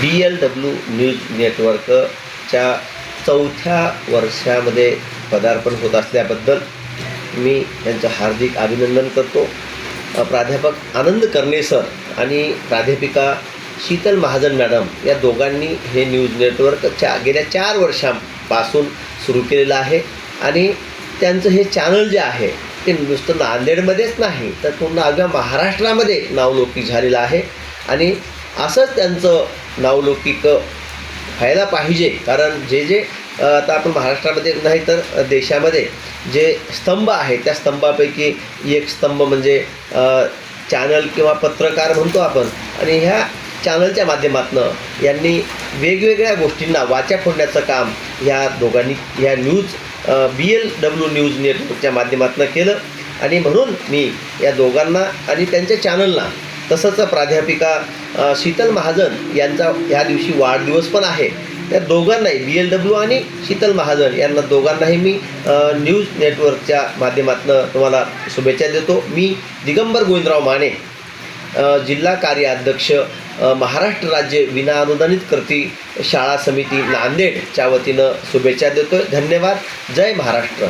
BLW news नेटवर्कच्या 4थ्या वर्षामध्ये पदार्पण होत असल्याबद्दल मी त्यांचं हार्दिक अभिनंदन करतो. प्राध्यापक आनंद कर्णे सर आणि प्राध्यापिका शीतल महाजन मॅडम या दोघांनी हे न्यूज नेटवर्कच्या गेल्या 4 वर्षांपासून सुरू केलेलं आहे आणि त्यांचं हे चॅनल जे आहे ते नुसतं नांदेडमध्येच नाही तर पूर्ण अवघ्या महाराष्ट्रामध्ये नावलौकिक झालेलं आहे आणि असंच त्यांचं नावलौकिक व्हायला पाहिजे. कारण जे आता आपण महाराष्ट्रामध्ये नाही तर देशामध्ये जे स्तंभ आहेत त्या स्तंभापैकी एक स्तंभ म्हणजे चॅनल किंवा पत्रकार म्हणतो आपण. आणि ह्या चॅनलच्या माध्यमातून यांनी वेगवेगळ्या गोष्टींना वाचा फोडण्याचं काम ह्या दोघांनी ह्या BLW न्यूज नेटवर्कच्या माध्यमातून केलं. आणि म्हणून मी या दोघांना आणि त्यांच्या चॅनलला तसंच प्राध्यापिका शीतल महाजन यांचा ह्या दिवशी वाढदिवस पण आहे. त्या दोघांनाही BLW आणि शीतल महाजन यांना दोघांनाही मी न्यूज नेटवर्कच्या माध्यमातून तुम्हाला शुभेच्छा देतो. मी दिगंबर गोविंदराव माने जिल्हा कार्याध्यक्ष महाराष्ट्र राज्य विनाअनुदानित कृती शाळा समिती नांदेडच्या वतीनं शुभेच्छा देतो. धन्यवाद. जय महाराष्ट्र.